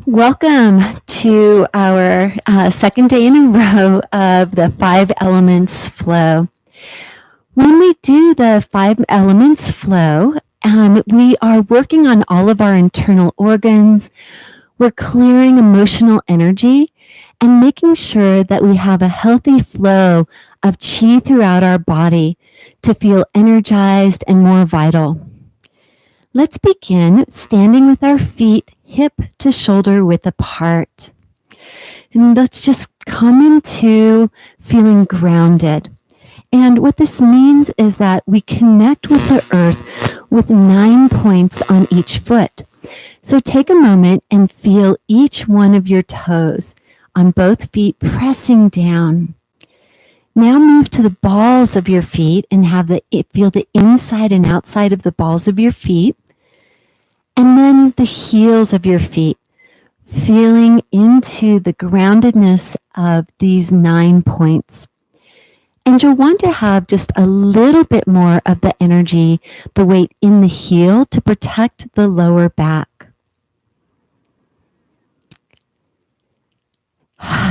Welcome to our second day in a row of the 5 elements flow. When we do the 5 elements flow, we are working on all of our internal organs. We're clearing emotional energy and making sure that we have a healthy flow of qi throughout our body to feel energized and more vital. Let's begin standing with our feet hip to shoulder width apart. And let's just come into feeling grounded. And what this means is that we connect with the earth with 9 points on each foot. So take a moment and feel each one of your toes on both feet pressing down. Now move to the balls of your feet and feel the inside and outside of the balls of your feet. And then the heels of your feet, feeling into the groundedness of these 9 points. And you'll want to have just a little bit more of the energy, the weight in the heel to protect the lower back.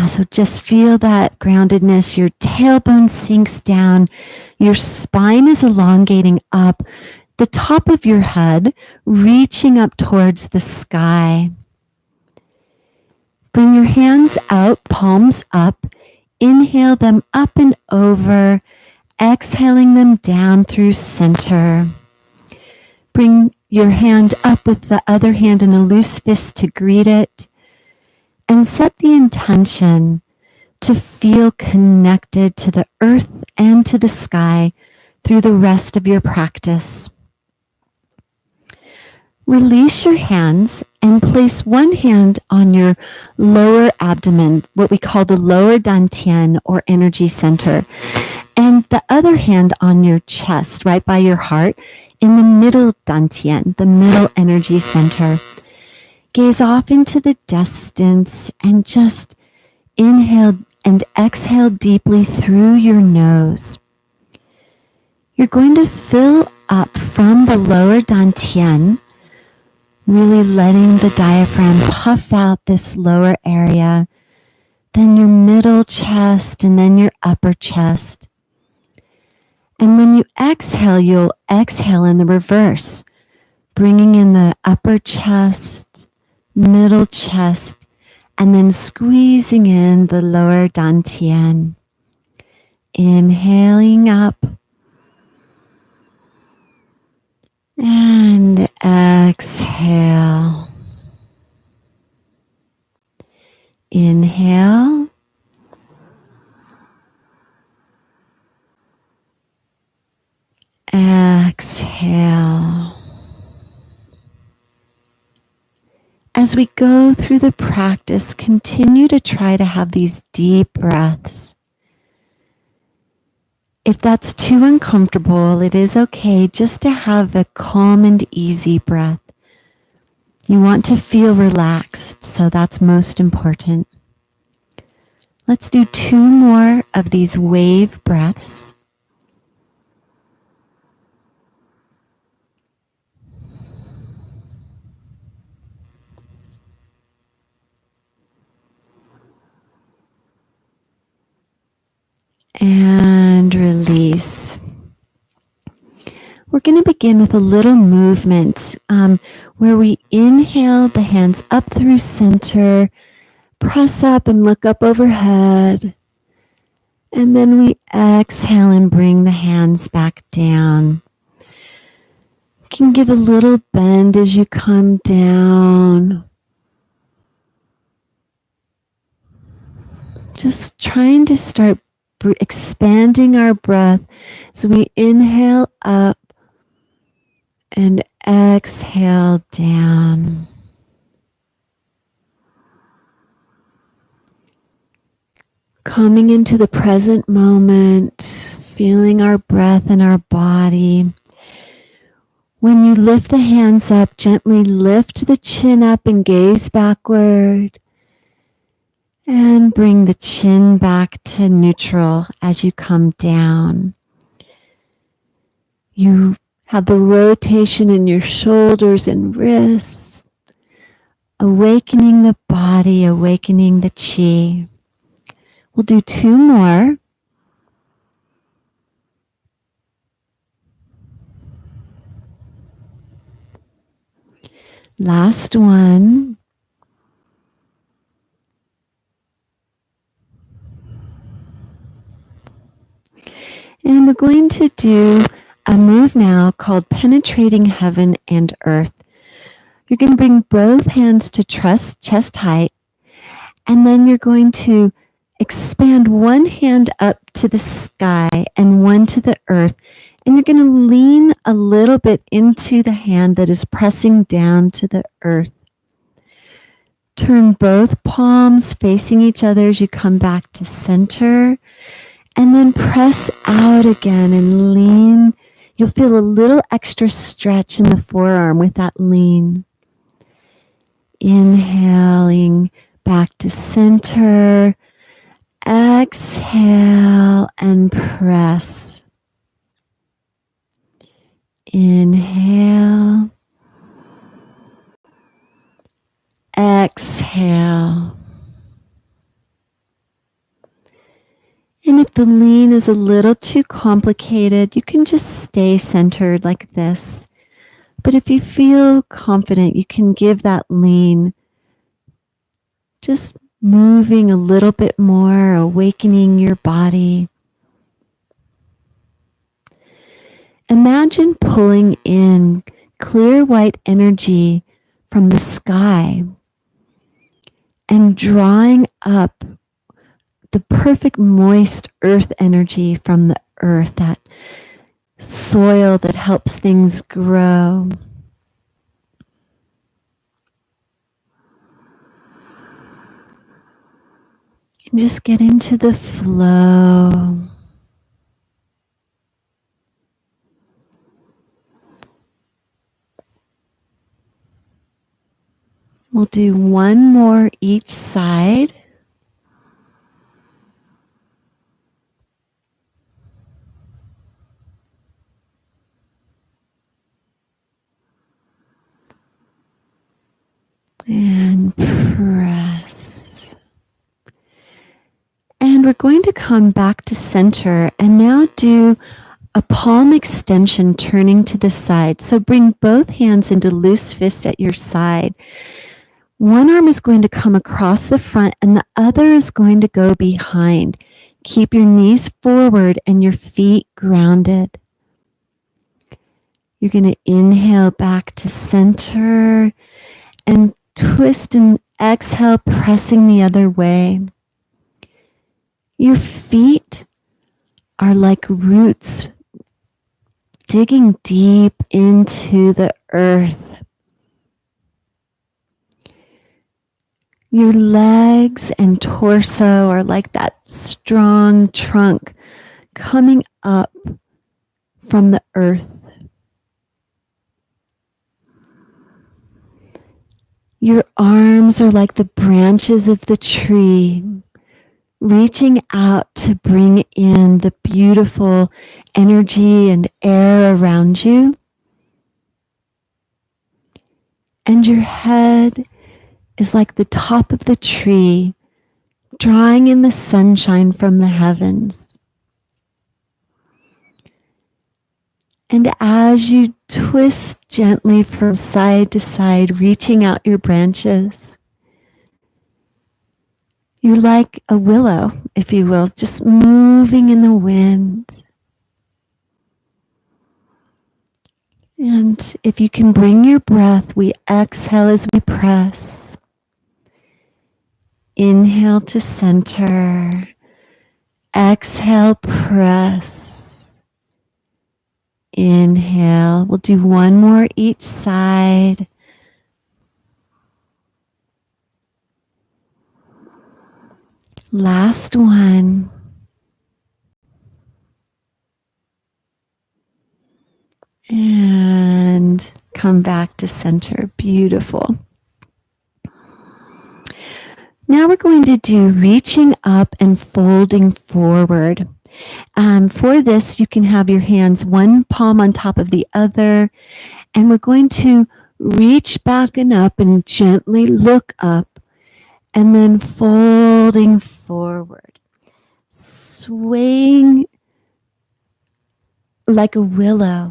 So just feel that groundedness. Your tailbone sinks down. Your spine is elongating up. The top of your head reaching up towards the sky. Bring your hands out, palms up. Inhale them up and over, exhaling them down through center. Bring your hand up with the other hand in a loose fist to greet it. And set the intention to feel connected to the earth and to the sky through the rest of your practice. Release your hands and place one hand on your lower abdomen, what we call the lower dantian or energy center, and the other hand on your chest, right by your heart, in the middle dantian, the middle energy center. Gaze off into the distance and just inhale and exhale deeply through your nose. You're going to fill up from the lower dantian, really letting the diaphragm puff out this lower area, then your middle chest, and then your upper chest. And when you exhale, you'll exhale in the reverse, bringing in the upper chest, middle chest, and then squeezing in the lower dantian. Inhaling up and exhale. Inhale. Exhale. As we go through the practice, continue to try to have these deep breaths. If that's too uncomfortable, it is okay just to have a calm and easy breath. You want to feel relaxed, so that's most important. Let's do 2 more of these wave breaths. And release. We're going to begin with a little movement where we inhale the hands up through center, press up and look up overhead. And then we exhale and bring the hands back down. You can give a little bend as you come down. Just trying to start expanding our breath as we inhale up and exhale down. Coming into the present moment, feeling our breath in our body. When you lift the hands up, gently lift the chin up and gaze backward. And bring the chin back to neutral as you come down. You have the rotation in your shoulders and wrists. awakening the body, awakening the chi. We'll do 2 more. Last one. And we're going to do a move now called penetrating heaven and earth. You're going to bring both hands to chest height, and then you're going to expand one hand up to the sky and one to the earth, and you're going to lean a little bit into the hand that is pressing down to the earth. Turn both palms facing each other as you come back to center, and then press out again and lean. You'll feel a little extra stretch in the forearm with that lean. Inhaling back to center. Exhale and press. Inhale. Exhale. And if the lean is a little too complicated, you can just stay centered like this. But if you feel confident, you can give that lean, just moving a little bit more, awakening your body. Imagine pulling in clear white energy from the sky and drawing up the perfect moist earth energy from the earth, that soil that helps things grow. And just get into the flow. We'll do one more each side. And press. And we're going to come back to center and now do a palm extension turning to the side. So bring both hands into loose fists at your side. One arm is going to come across the front and the other is going to go behind. Keep your knees forward and your feet grounded. You're going to inhale back to center and twist and exhale, pressing the other way. Your feet are like roots digging deep into the earth. Your legs and torso are like that strong trunk coming up from the earth. Your arms are like the branches of the tree, reaching out to bring in the beautiful energy and air around you. And your head is like the top of the tree, drawing in the sunshine from the heavens. And as you twist gently from side to side, reaching out your branches, you're like a willow, if you will, just moving in the wind. And if you can bring your breath, we exhale as we press. Inhale to center. Exhale, press. Inhale. We'll do one more each side. Last one. And come back to center. Beautiful. Now we're going to do reaching up and folding forward. For this, you can have your hands one palm on top of the other, and we're going to Reach back and up and gently look up, and then folding forward, swaying like a willow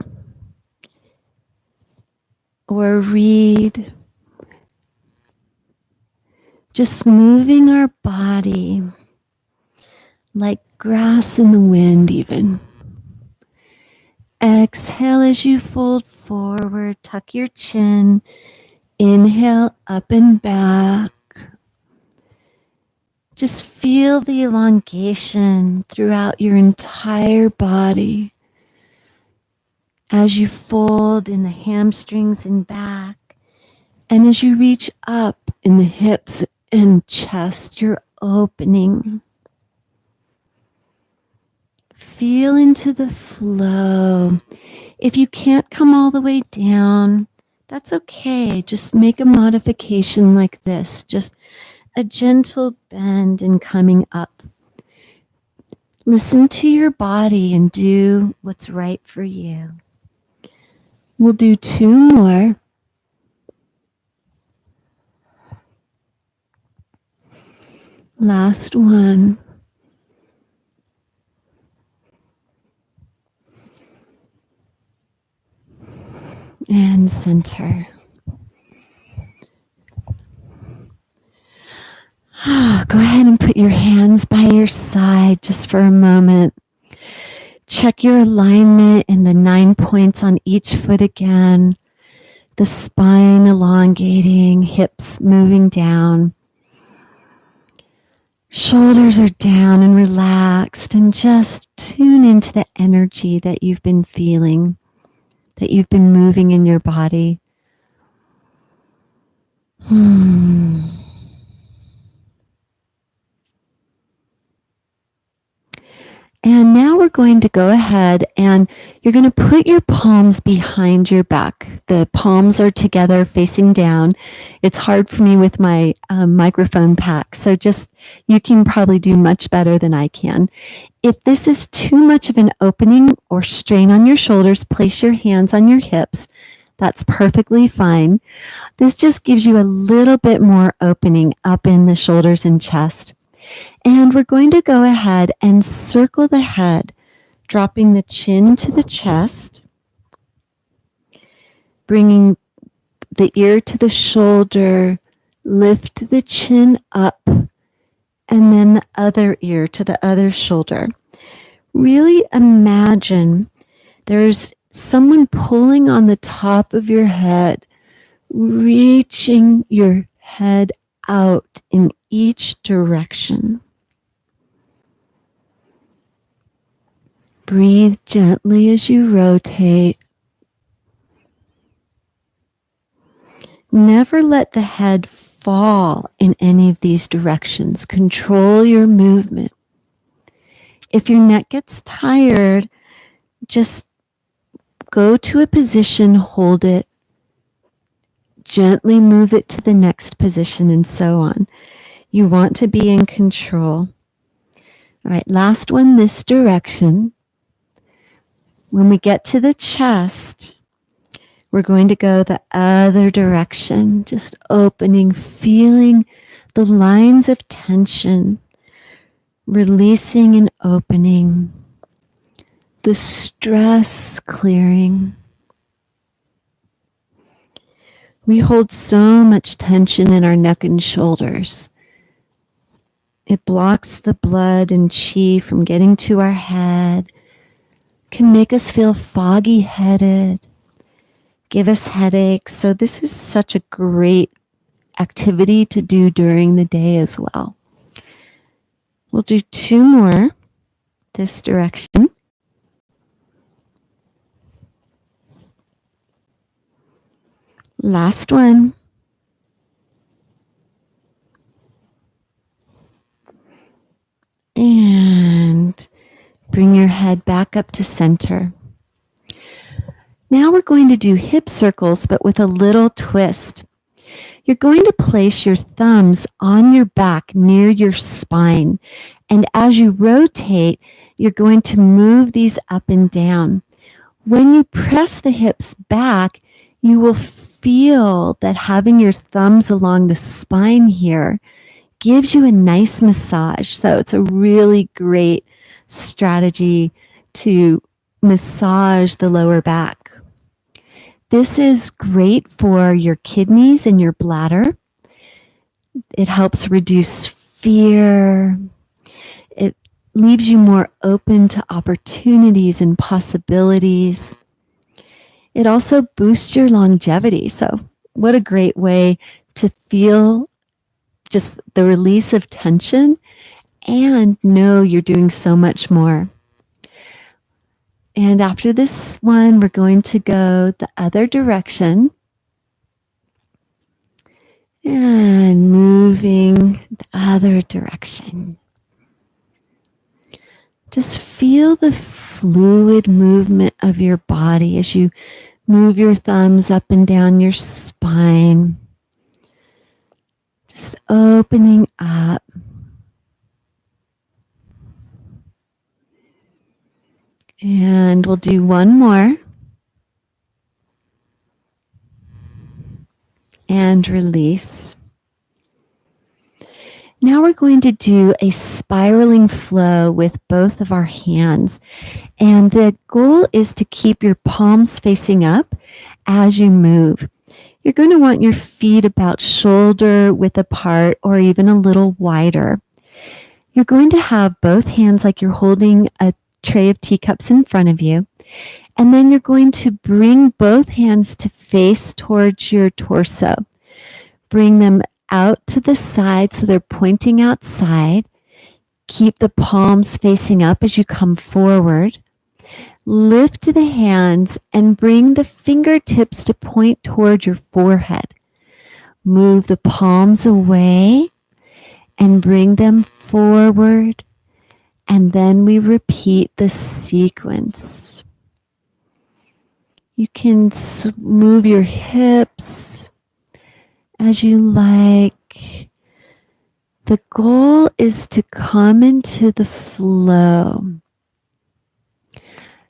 or a reed, just moving our body like grass in the wind even. Exhale as you fold forward, tuck your chin, inhale up and back. Just feel the elongation throughout your entire body as you fold in the hamstrings and back, and as you reach up in the hips and chest, you're opening. Feel into the flow. If you can't come all the way down, that's okay. Just make a modification like this. Just a gentle bend and coming up. Listen to your body and do what's right for you. We'll do 2 more. Last one. And center. Go ahead and put your hands by your side just for a moment. Check your alignment and the 9 points on each foot again. The spine elongating, hips moving down. Shoulders are down and relaxed, and just tune into the energy that you've been feeling, that you've been moving in your body. And now we're going to go ahead and you're going to put your palms behind your back. The palms are together facing down. It's hard for me with my microphone pack, so just you can probably do much better than I can. If this is too much of an opening or strain on your shoulders, place your hands on your hips. That's perfectly fine. This just gives you a little bit more opening up in the shoulders and chest. And we're going to go ahead and circle the head, dropping the chin to the chest, bringing the ear to the shoulder, lift the chin up, and then the other ear to the other shoulder. Really imagine there's someone pulling on the top of your head, reaching your head out in each direction. Breathe gently as you rotate. Never let the head fall in any of these directions. Control your movement. If your neck gets tired, just go to a position, hold it, gently move it to the next position, and so on. You want to be in control. All right, last one this direction. When we get to the chest, we're going to go the other direction, just opening, feeling the lines of tension, releasing and opening, the stress clearing. We hold so much tension in our neck and shoulders. It blocks the blood and chi from getting to our head, can make us feel foggy-headed, give us headaches. So this is such a great activity to do during the day as well. We'll do 2 more this direction. Last one. And bring your head back up to center. Now we're going to do hip circles, but with a little twist. You're going to place your thumbs on your back near your spine. And as you rotate, you're going to move these up and down. When you press the hips back, you will feel that having your thumbs along the spine here gives you a nice massage. So it's a really great strategy to massage the lower back. This is great for your kidneys and your bladder. It helps reduce fear. It leaves you more open to opportunities and possibilities. It also boosts your longevity. So what a great way to feel just the release of tension and know you're doing so much more. And after this one, we're going to go the other direction and moving the other direction. Just feel the fluid movement of your body as you move your thumbs up and down your spine. Just opening up. And we'll do one more. And release. Now we're going to do a spiraling flow with both of our hands. And the goal is to keep your palms facing up as you move. You're going to want your feet about shoulder width apart or even a little wider. You're going to have both hands like you're holding a tray of teacups in front of you. And then you're going to bring both hands to face towards your torso. Bring them out to the side so they're pointing outside. Keep the palms facing up as you come forward. Lift the hands and bring the fingertips to point toward your forehead. Move the palms away and bring them forward. And then we repeat the sequence. You can move your hips as you like. The goal is to come into the flow.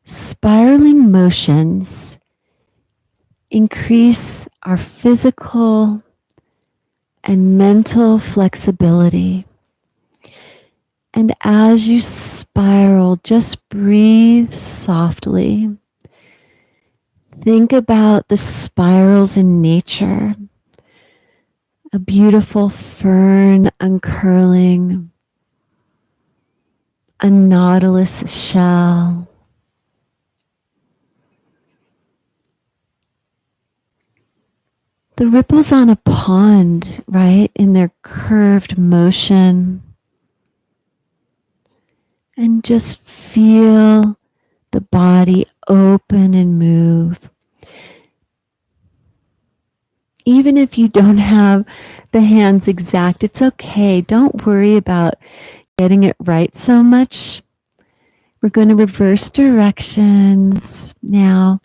Spiraling motions increase our physical and mental flexibility. And as you spiral, just breathe softly. Think about the spirals in nature. A beautiful fern uncurling, a nautilus shell, the ripples on a pond, right, in their curved motion. And just feel the body open and move. Even if you don't have the hands exact, it's okay. Don't worry about getting it right so much. We're going to reverse directions now,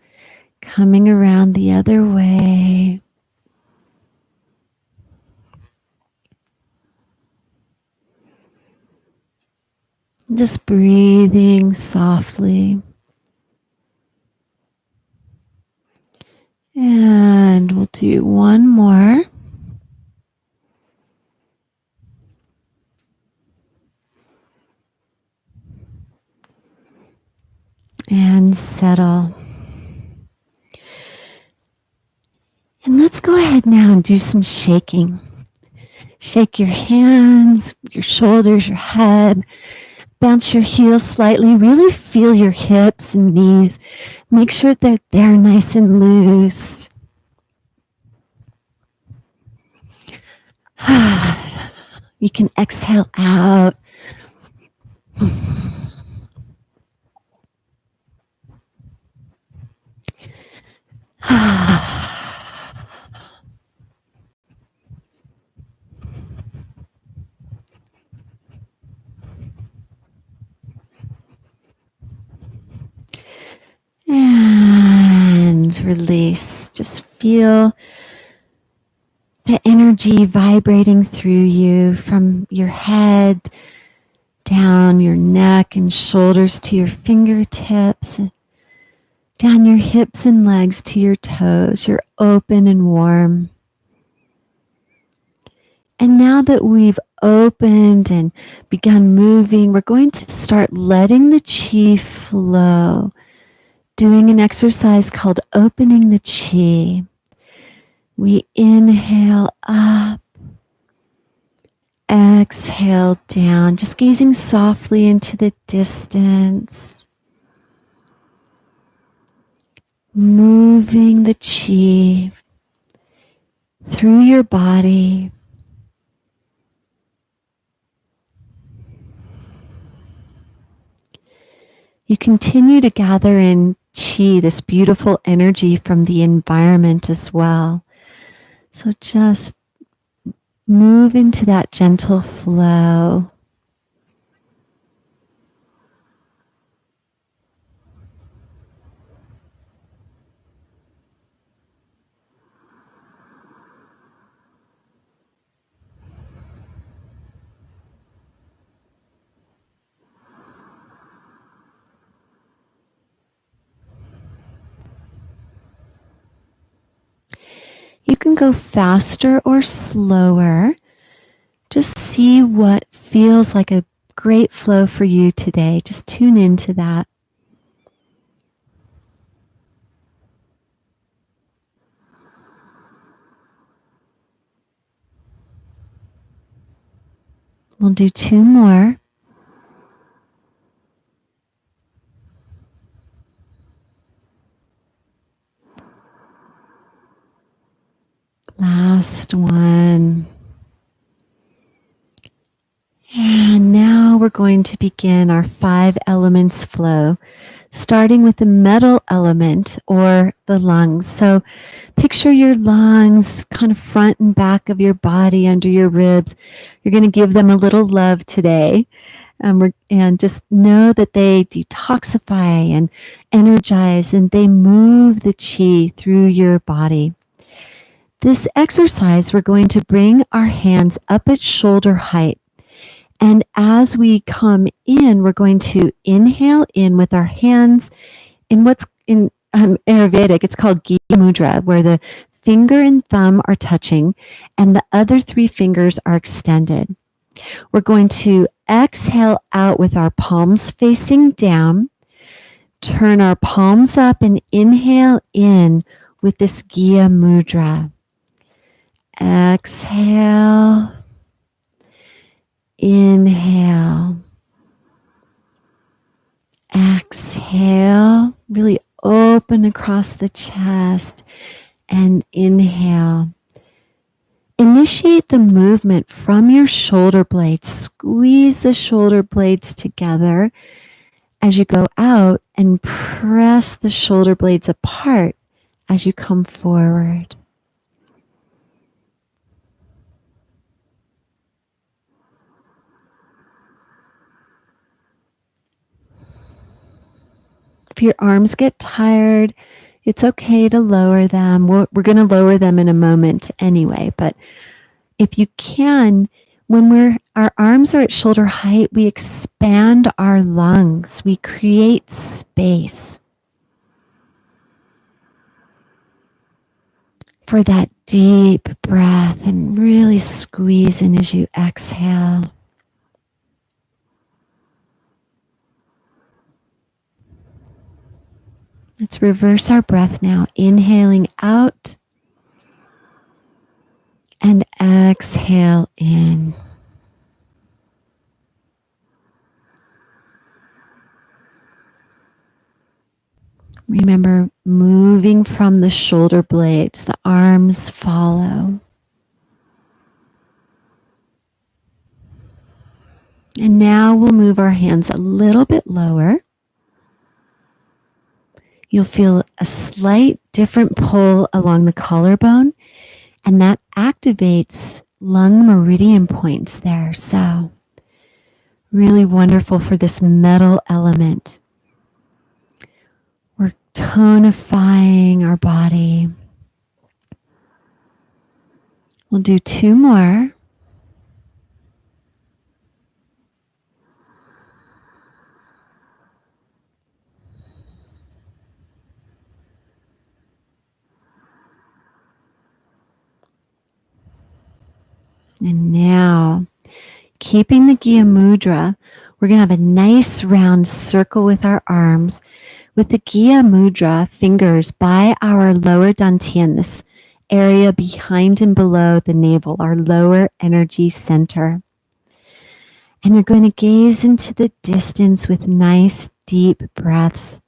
coming around the other way. Just breathing softly. And we'll do one more. And settle. And let's go ahead now and do some shaking. Shake your hands, your shoulders, your head. Bounce your heels slightly. Really feel your hips and knees. Make sure that they're nice and loose. You can exhale out. And release. Just feel the energy vibrating through you from your head down your neck and shoulders to your fingertips. down your hips and legs to your toes. You're open and warm. And now that we've opened and begun moving, we're going to start letting the chi flow, doing an exercise called opening the chi. We inhale up, exhale down, just gazing softly into the distance, moving the chi through your body. You continue to gather in chi, this beautiful energy from the environment as well. So just move into that gentle flow. You can go faster or slower. Just see what feels like a great flow for you today. Just tune into that. We'll do two more. Last one. And now we're going to begin our 5 elements flow, starting with the metal element or the lungs. So picture your lungs kind of front and back of your body, under your ribs. You're going to give them a little love today. And just know that they detoxify and energize, and they move the chi through your body. This exercise, we're going to bring our hands up at shoulder height. And as we come in, we're going to inhale in with our hands in what's in Ayurvedic, it's called Gya Mudra, where the finger and thumb are touching and the other 3 fingers are extended. We're going to exhale out with our palms facing down, turn our palms up and inhale in with this Gya Mudra. Exhale, inhale, exhale, really open across the chest, and inhale. Initiate the movement from your shoulder blades. Squeeze the shoulder blades together as you go out and press the shoulder blades apart as you come forward. If your arms get tired, it's okay to lower them. We're going to lower them in a moment anyway, but if you can, when our arms are at shoulder height, we expand our lungs. We create space for that deep breath, and really squeeze in as you exhale. Let's reverse our breath now, inhaling out and exhale in. Remember, moving from the shoulder blades, the arms follow. And now we'll move our hands a little bit lower. You'll feel a slight different pull along the collarbone, and that activates lung meridian points there. So really wonderful for this metal element. We're tonifying our body. We'll do 2 more. And now, keeping the Gya Mudra, we're going to have a nice round circle with our arms, with the Gya Mudra fingers by our lower dantian, this area behind and below the navel, our lower energy center. And you're going to gaze into the distance with nice deep breaths.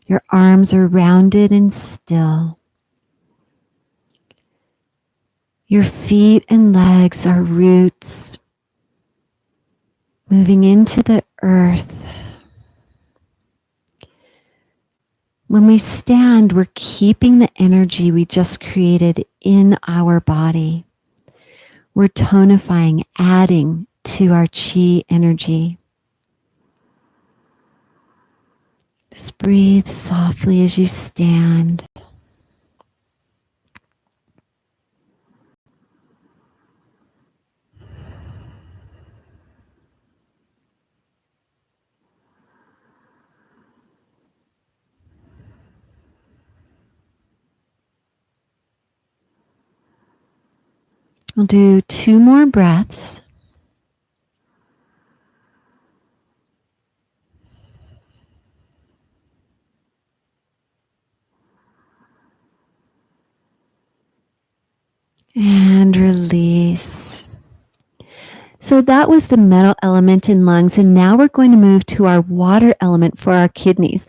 Your arms are rounded and still. Your feet and legs are roots moving into the earth. When we stand, we're keeping the energy we just created in our body. We're tonifying, adding to our chi energy. Just breathe softly as you stand. We'll do 2 more breaths. And release. So that was the metal element in lungs, and now we're going to move to our water element for our kidneys.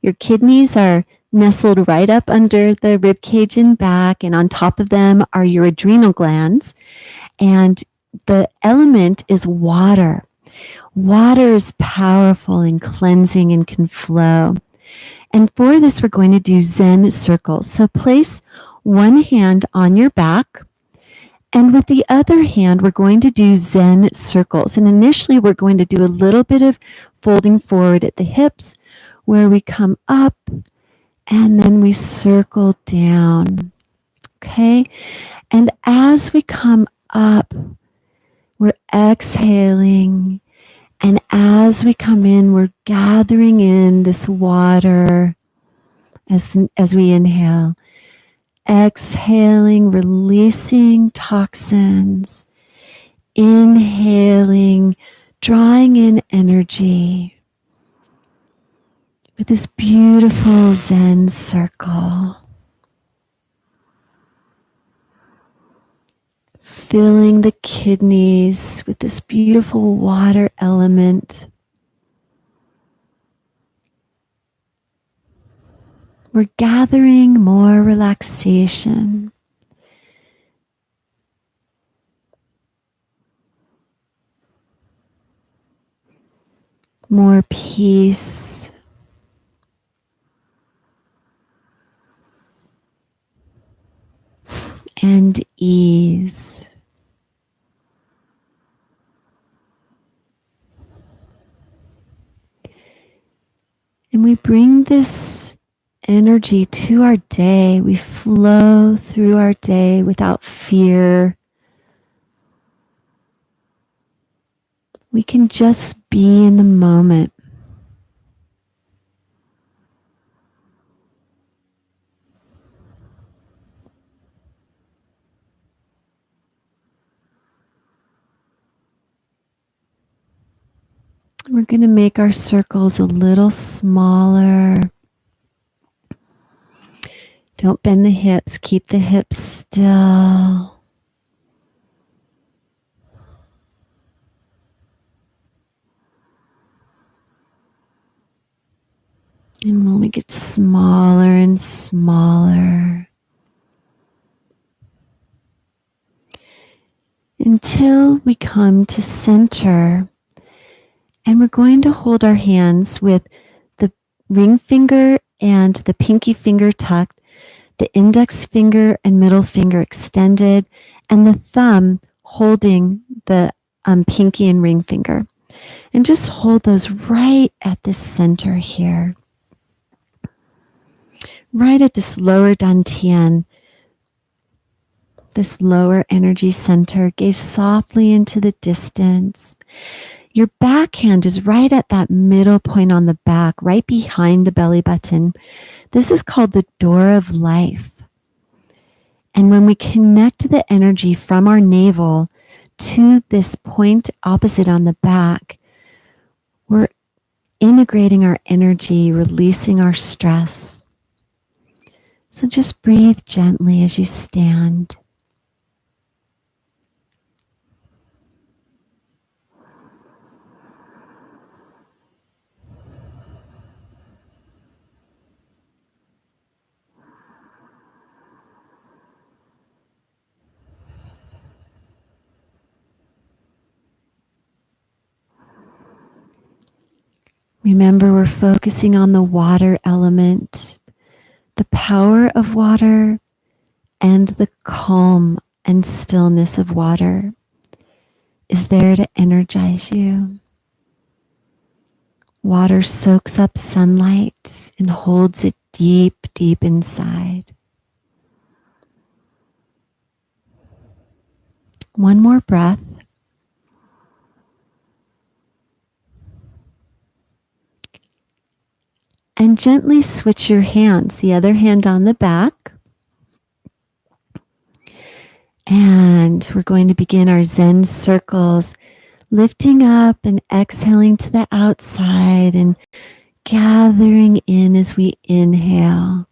Your kidneys are nestled right up under the rib cage and back, and on top of them are your adrenal glands. And the element is water. Water is powerful and cleansing and can flow. And for this, we're going to do Zen circles. So place one hand on your back, and with the other hand, we're going to do Zen circles. And initially, we're going to do a little bit of folding forward at the hips, where we come up, and then we circle down. Okay? And as we come up, we're exhaling. And as we come in, we're gathering in this water as we inhale. Exhaling, releasing toxins. Inhaling, drawing in energy with this beautiful Zen circle. Filling the kidneys with this beautiful water element. We're gathering more relaxation. More peace. And ease. And we bring this energy to our day. We flow through our day without fear. We can just be in the moment. We're going to make our circles a little smaller. Don't bend the hips. Keep the hips still. And we'll make it smaller and smaller until we come to center. And we're going to hold our hands with the ring finger and the pinky finger tucked, the index finger and middle finger extended, and the thumb holding the pinky and ring finger. And just hold those right at the center here. Right at this lower dantian, this lower energy center. Gaze softly into the distance. Your backhand is right at that middle point on the back, right behind the belly button. This is called the door of life. And when we connect the energy from our navel to this point opposite on the back, we're integrating our energy, releasing our stress. So just breathe gently as you stand. Remember, we're focusing on the water element, the power of water, and the calm and stillness of water is there to energize you. Water soaks up sunlight and holds it deep, deep inside. One more breath. And gently switch your hands, the other hand on the back. And we're going to begin our Zen circles, lifting up and exhaling to the outside and gathering in as we inhale.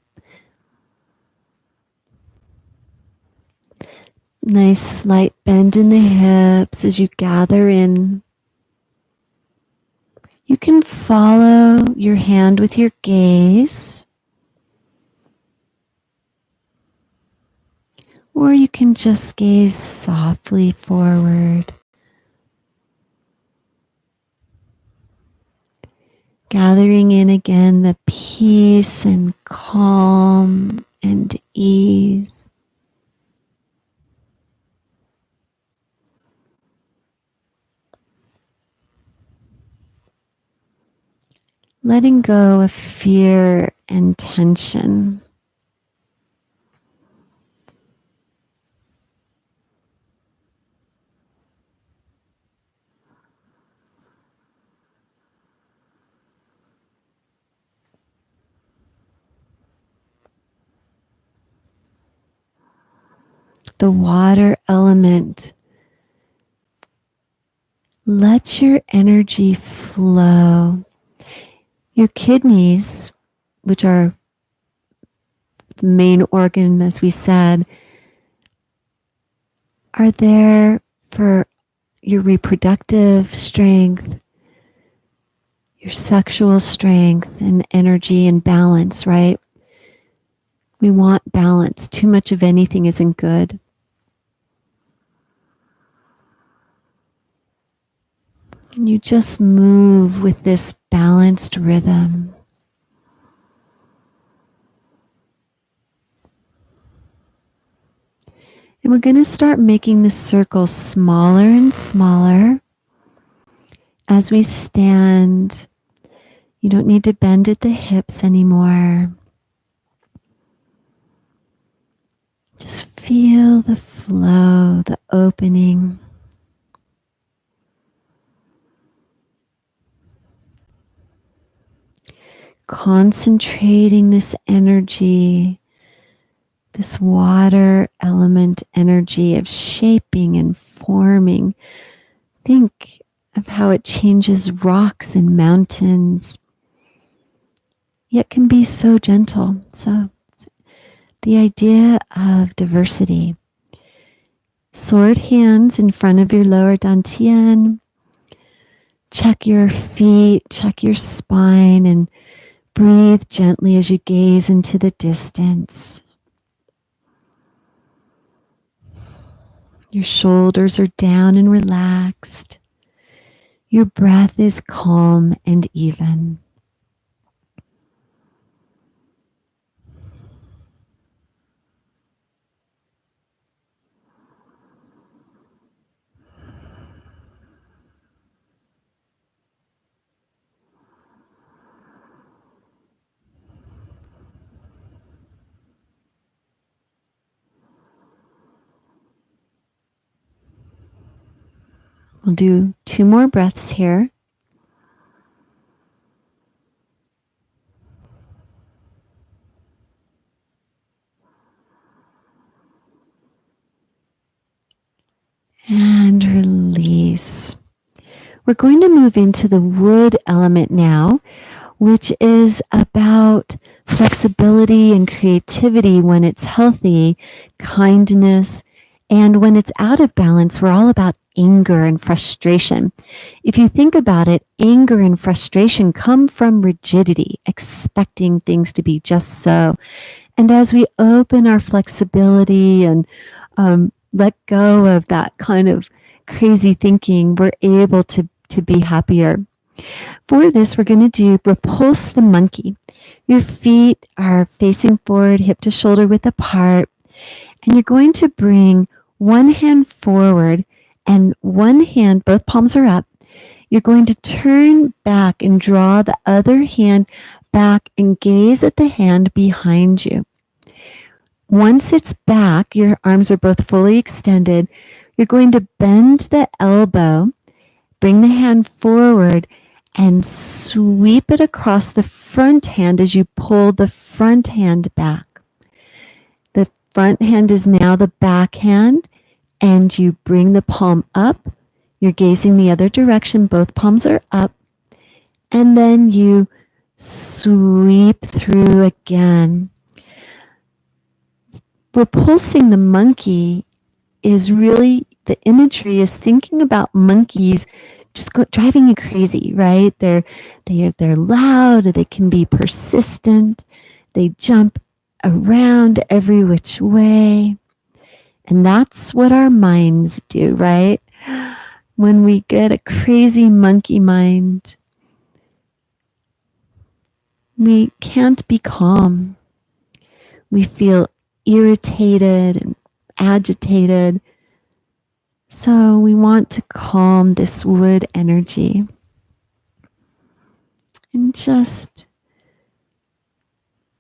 Nice slight bend in the hips as you gather in. You can follow your hand with your gaze, or you can just gaze softly forward. Gathering in again the peace and calm and ease. Letting go of fear and tension. The water element. Let your energy flow. Your kidneys, which are the main organ, as we said, are there for your reproductive strength, your sexual strength and energy and balance, right? We want balance. Too much of anything isn't good. And you just move with this balanced rhythm. And we're going to start making the circle smaller and smaller as we stand. You don't need to bend at the hips anymore. Just feel the flow, the opening. Concentrating this energy, this water element energy of shaping and forming. Think of how it changes rocks and mountains, yet can be so gentle. So the idea of diversity. Sword hands in front of your lower dantian. Check your feet, check your spine, and breathe gently as you gaze into the distance. Your shoulders are down and relaxed. Your breath is calm and even. We'll do 2 more breaths here. And release. We're going to move into the wood element now, which is about flexibility and creativity when it's healthy, kindness, and when it's out of balance, we're all about anger and frustration. If you think about it, anger and frustration come from rigidity, expecting things to be just so. And as we open our flexibility and let go of that kind of crazy thinking, we're able to be happier. For this, we're going to do Repulse the monkey. Your feet are facing forward, hip to shoulder width apart, and you're going to bring one hand forward and one hand, both palms are up. You're going to turn back and draw the other hand back and gaze at the hand behind you. Once it's back, your arms are both fully extended. You're going to bend the elbow, bring the hand forward, and sweep it across the front hand as you pull the front hand back. The front hand is now the back hand, and you bring the palm up. You're gazing the other direction. Both palms are up. And then you sweep through again. Repulsing the monkey is really, the imagery is thinking about monkeys just driving you crazy, right? They're loud, they can be persistent, they jump around every which way. And that's what our minds do, right? When we get a crazy monkey mind, we can't be calm. We feel irritated and agitated. So we want to calm this wood energy and just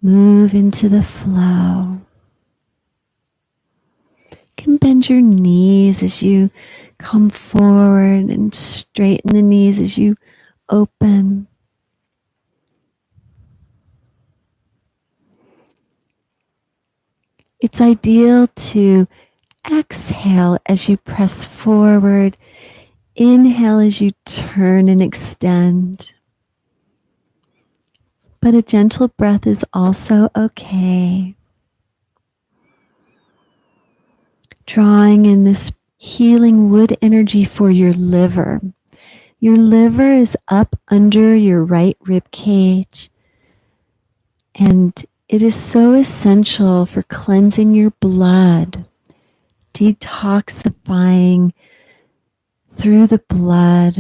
move into the flow. You can bend your knees as you come forward and straighten the knees as you open. It's ideal to exhale as you press forward. Inhale as you turn and extend. But a gentle breath is also okay. Drawing in this healing wood energy for your liver. Your liver is up under your right rib cage, and it is so essential for cleansing your blood, detoxifying through the blood.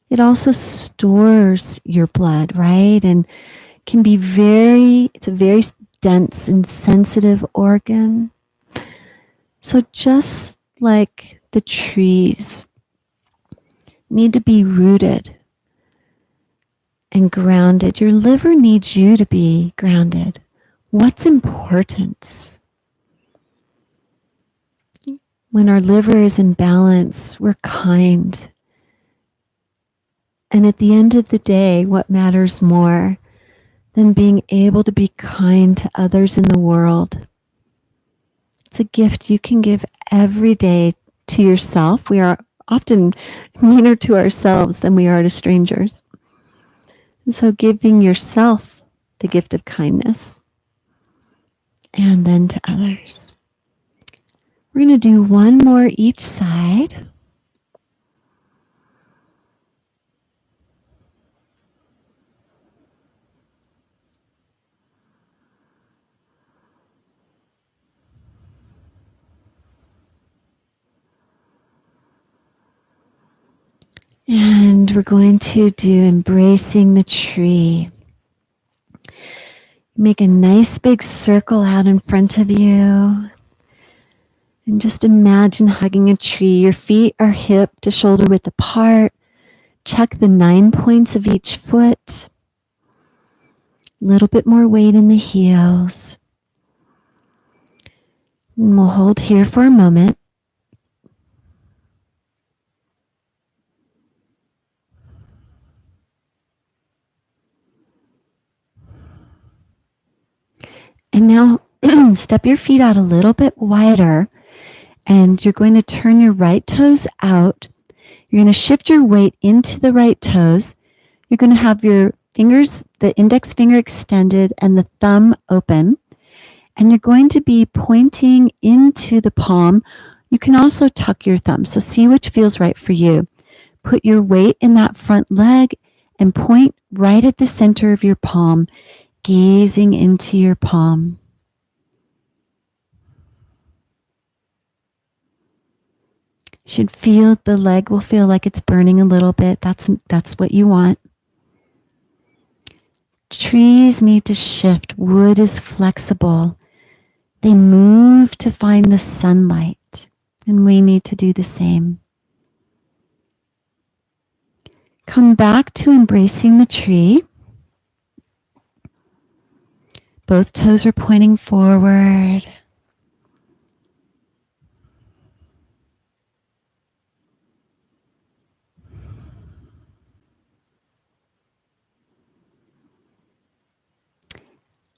It also stores your blood, right? And can be it's a very dense and sensitive organ. So just like the trees need to be rooted and grounded, your liver needs you to be grounded. What's important? When our liver is in balance, we're kind. And at the end of the day, what matters more than being able to be kind to others in the world? It's a gift you can give every day to yourself. We are often meaner to ourselves than we are to strangers. And so giving yourself the gift of kindness and then to others. We're going to do one more each side. And we're going to do embracing the tree. Make a nice big circle out in front of you. And just imagine hugging a tree. Your feet are hip to shoulder width apart. Check the 9 points of each foot. A little bit more weight in the heels. And we'll hold here for a moment. And now step your feet out a little bit wider And you're going to turn your right toes out. You're going to shift your weight into the right toes. You're going to have your fingers, the index finger extended and the thumb open. And you're going to be pointing into the palm. You can also tuck your thumb, so see which feels right for you. Put your weight in that front leg and point right at the center of your palm, gazing into your palm. You should feel the leg will feel like it's burning a little bit. That's what you want. Trees need to shift. Wood is flexible. They move to find the sunlight, and we need to do the same. Come back to embracing the tree. Both toes are pointing forward.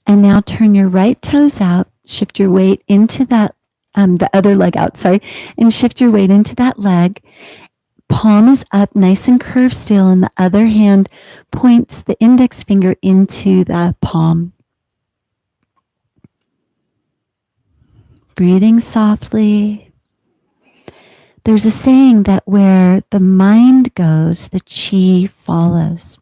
And now turn your right toes out. Shift your weight into that, the other leg out, sorry, and shift your weight into that leg. Palm is up, nice and curved still, and the other hand points the index finger into the palm. Breathing softly. There's a saying that where the mind goes, the chi follows.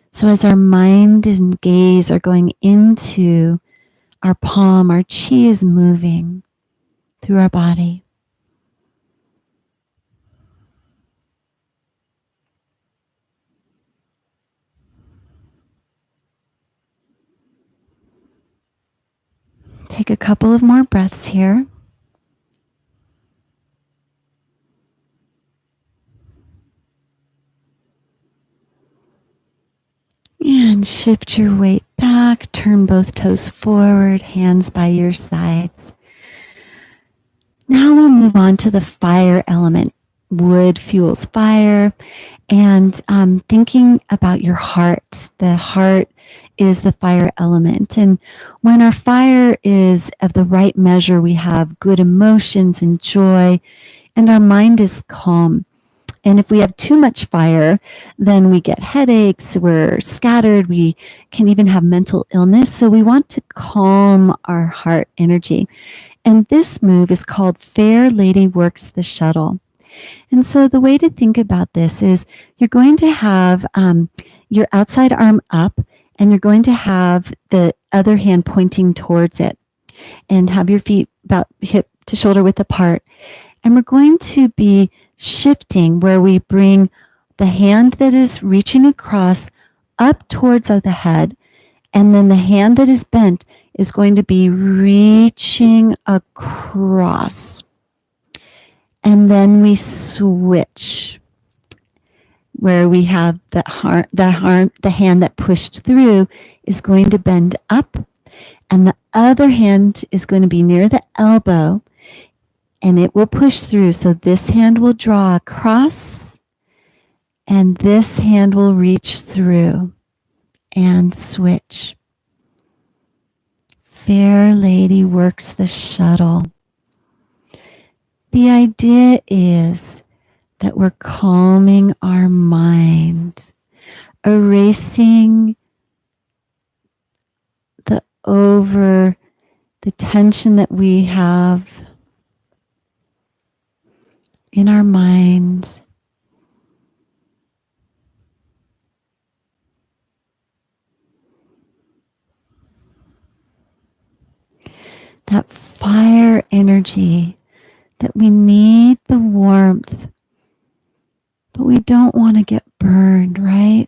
So as our mind and gaze are going into our palm, our chi is moving through our body. Take a couple of more breaths here. And shift your weight back. Turn both toes forward, hands by your sides. Now we'll move on to the fire element. Wood fuels fire. And thinking about your heart. The heart is the fire element. And when our fire is of the right measure, we have good emotions and joy, and our mind is calm. And if we have too much fire, then we get headaches, we're scattered, we can even have mental illness. So we want to calm our heart energy. And this move is called Fair Lady Works the Shuttle. And so the way to think about this is you're going to have your outside arm up, and you're going to have the other hand pointing towards it, and have your feet about hip to shoulder width apart. And we're going to be shifting where we bring the hand that is reaching across up towards the head, and then the hand that is bent is going to be reaching across. And then we switch where we have the hand that pushed through is going to bend up, and the other hand is going to be near the elbow, and it will push through. So this hand will draw across, and this hand will reach through, and switch. Fair Lady works the shuttle. The idea is that we're calming our mind, erasing the tension that we have in our mind. That fire energy, that we need the warmth, but we don't want to get burned, right?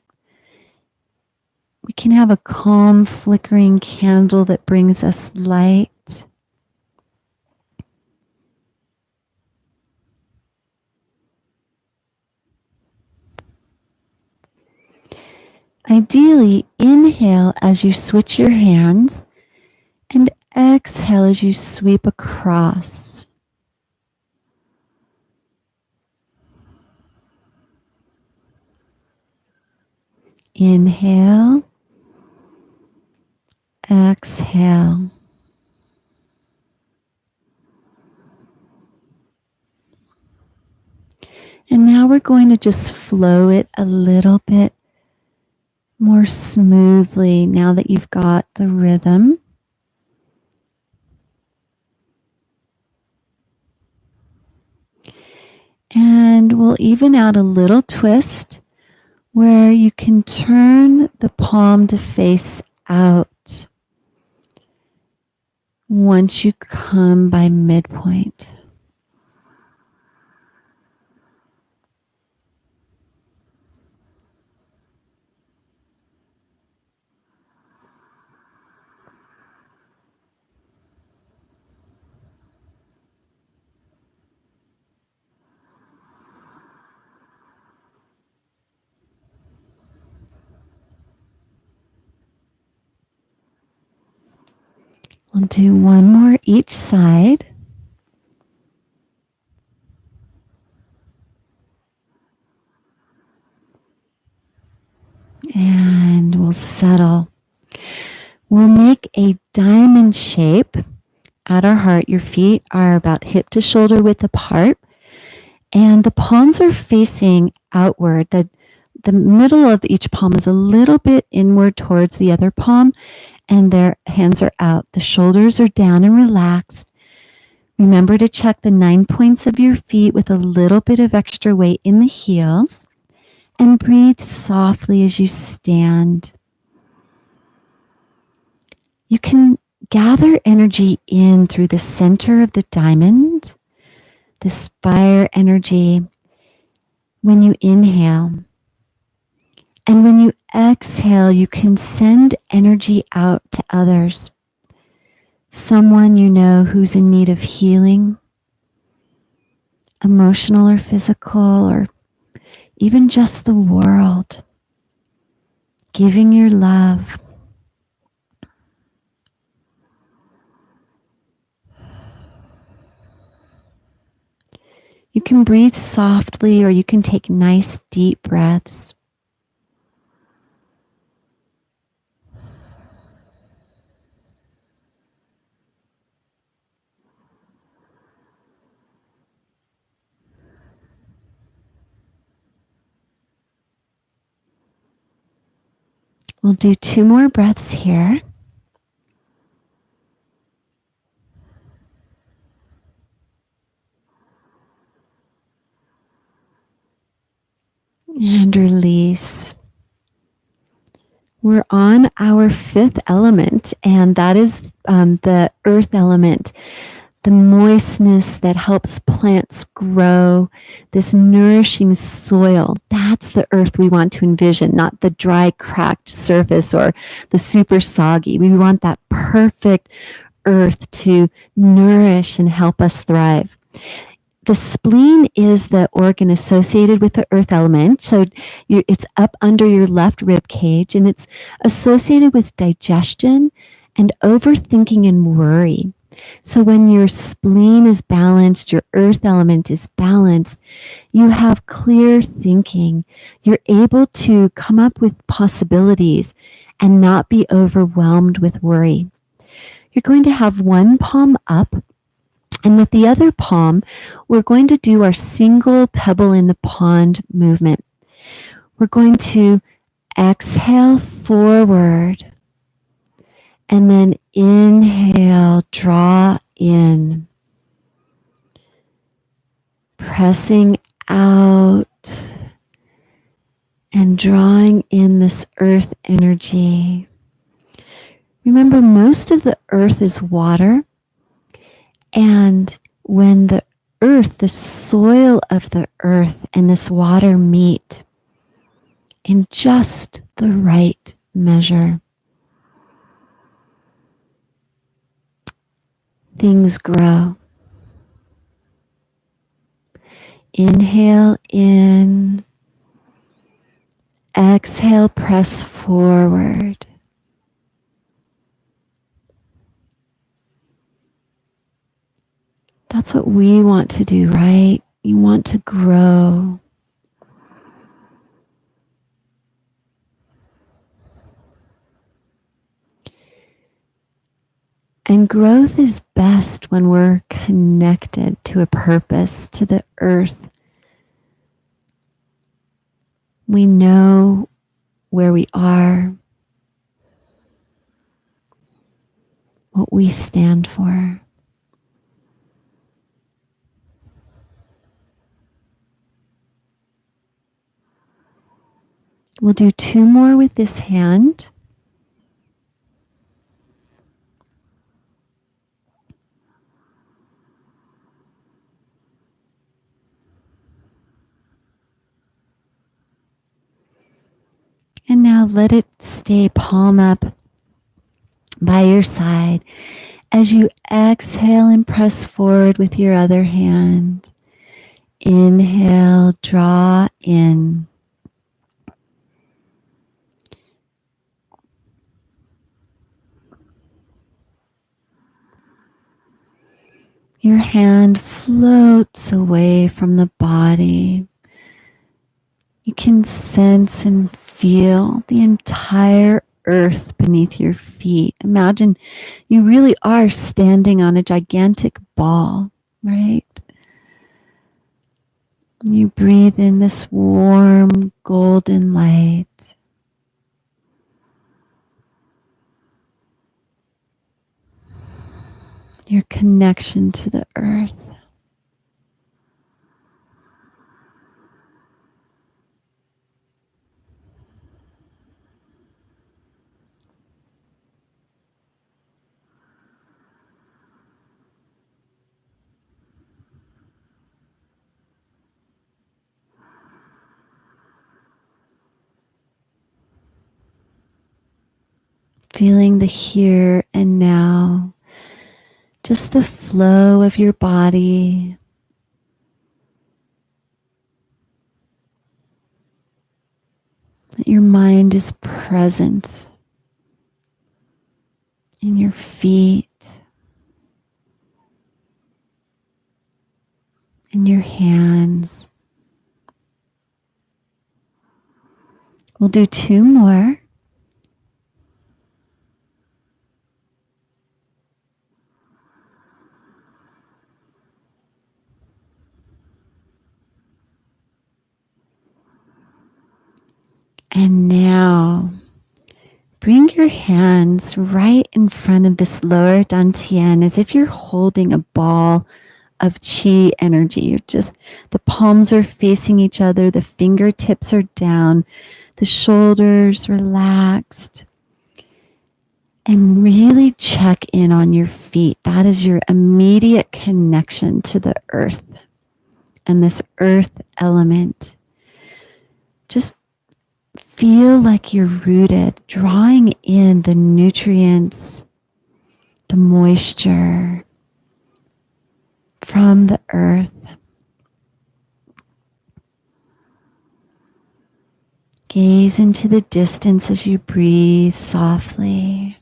We can have a calm, flickering candle that brings us light. Ideally, inhale as you switch your hands, and exhale as you sweep across. Inhale, exhale. And now we're going to just flow it a little bit more smoothly now that you've got the rhythm. And we'll even out a little twist where you can turn the palm to face out once you come by midpoint. We'll do one more each side. And we'll settle. We'll make a diamond shape at our heart. Your feet are about hip to shoulder width apart, and the palms are facing outward. The middle of each palm is a little bit inward towards the other palm, and their hands are out. The shoulders are down and relaxed. Remember to check the 9 points of your feet with a little bit of extra weight in the heels, and breathe softly as you stand. You can gather energy in through the center of the diamond, this fire energy, when you inhale. And when you exhale, you can send energy out to others. Someone you know who's in need of healing, emotional or physical, or even just the world. Giving your love. You can breathe softly, or you can take nice deep breaths. We'll do 2 more breaths here. And release. We're on our 5th element, and that is the earth element, the moistness that helps plants grow, this nourishing soil. That's the earth we want to envision, not the dry, cracked surface or the super soggy. We want that perfect earth to nourish and help us thrive. The spleen is the organ associated with the earth element. So it's up under your left rib cage, and it's associated with digestion and overthinking and worry. So when your spleen is balanced, your earth element is balanced, you have clear thinking. You're able to come up with possibilities and not be overwhelmed with worry. You're going to have one palm up, and with the other palm, we're going to do our single pebble in the pond movement. We're going to exhale forward, and then inhale, draw in, pressing out and drawing in this earth energy. Remember, most of the earth is water, and when the earth, the soil of the earth and this water meet in just the right measure, things grow. Inhale in, exhale, press forward. That's what we want to do, right? You want to grow. And growth is best when we're connected to a purpose, to the earth, We know where we are, what we stand for. We'll do 2 more with this hand. And now let it stay palm up by your side as you exhale and press forward with your other hand. Inhale, draw in. Your hand floats away from the body. You can sense and feel the entire earth beneath your feet. Imagine you really are standing on a gigantic ball, right? You breathe in this warm golden light. Your connection to the earth. Feeling the here and now, just the flow of your body. That your mind is present in your feet, in your hands. We'll do 2 more. And now, bring your hands right in front of this lower dantian as if you're holding a ball of chi energy. You're just, the palms are facing each other, the fingertips are down, the shoulders relaxed. And really check in on your feet. That is your immediate connection to the earth and this earth element. Just feel like you're rooted, drawing in the nutrients, the moisture from the earth. Gaze into the distance as you breathe softly.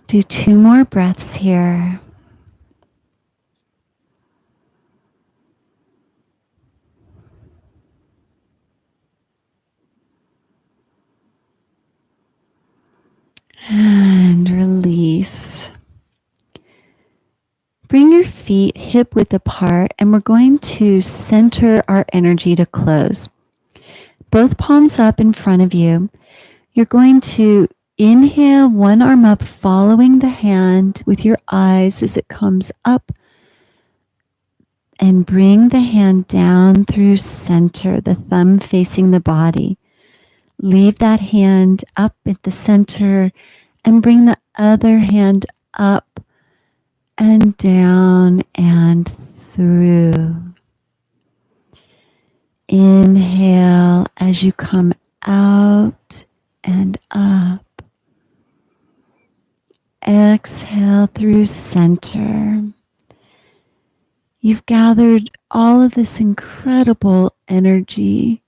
Do 2 more breaths here. And release. Bring your feet hip width apart, and we're going to center our energy to close. Both palms up in front of you. You're going to inhale, one arm up, following the hand with your eyes as it comes up, and bring the hand down through center, the thumb facing the body. Leave that hand up at the center and bring the other hand up and down and through. Inhale as you come out and up. Exhale through center. You've gathered all of this incredible energy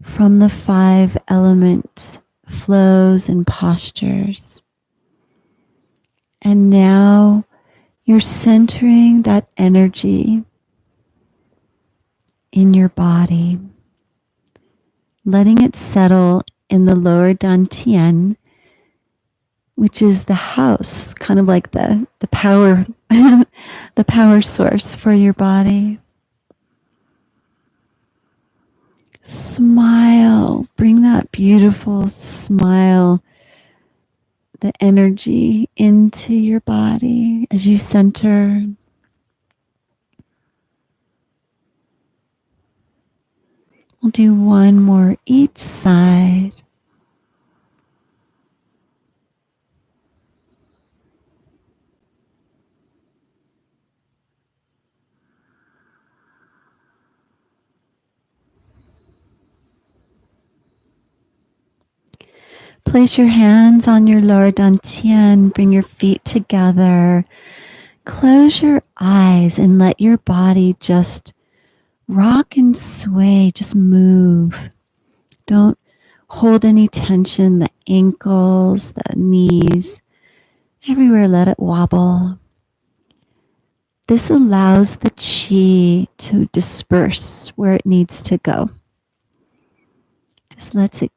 from the 5 elements, flows, and postures. And now you're centering that energy in your body, letting it settle in the lower dantian, which is the house, kind of like the power, the power source for your body. Smile, bring that beautiful smile, the energy into your body as you center. We'll do one more each side. Place your hands on your lower dantian, bring your feet together. Close your eyes and let your body just rock and sway, just move. Don't hold any tension, the ankles, the knees, everywhere let it wobble. This allows the chi to disperse where it needs to go. Just lets it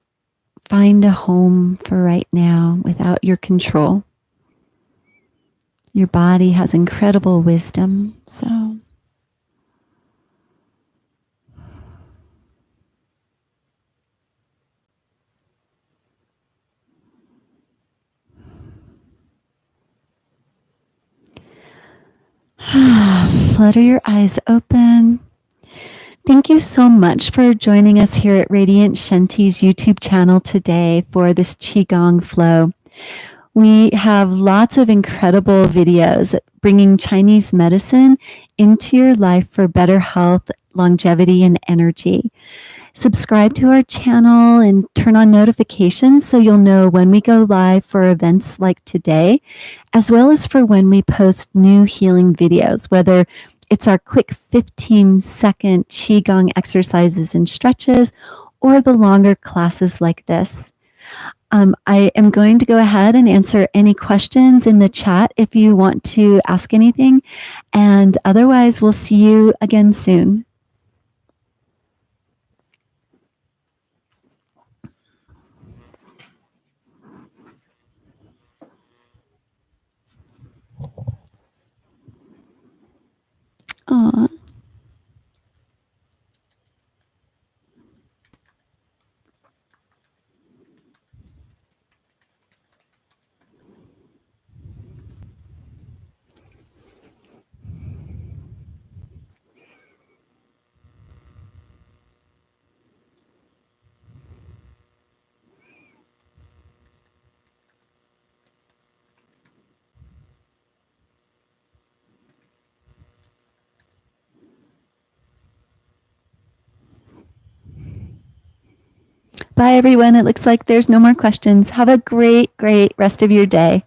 find a home for right now without your control. Your body has incredible wisdom, so flutter your eyes open. Thank you so much for joining us here at Radiant Shenti's YouTube channel today for this Qigong flow. We have lots of incredible videos bringing Chinese medicine into your life for better health, longevity, and energy. Subscribe to our channel and turn on notifications so you'll know when we go live for events like today, as well as for when we post new healing videos, whether it's our quick 15-second Qigong exercises and stretches or the longer classes like this. I am going to go ahead and answer any questions in the chat if you want to ask anything, and otherwise we'll see you again soon. Aw. Bye, everyone. It looks like there's no more questions. Have a great, great rest of your day.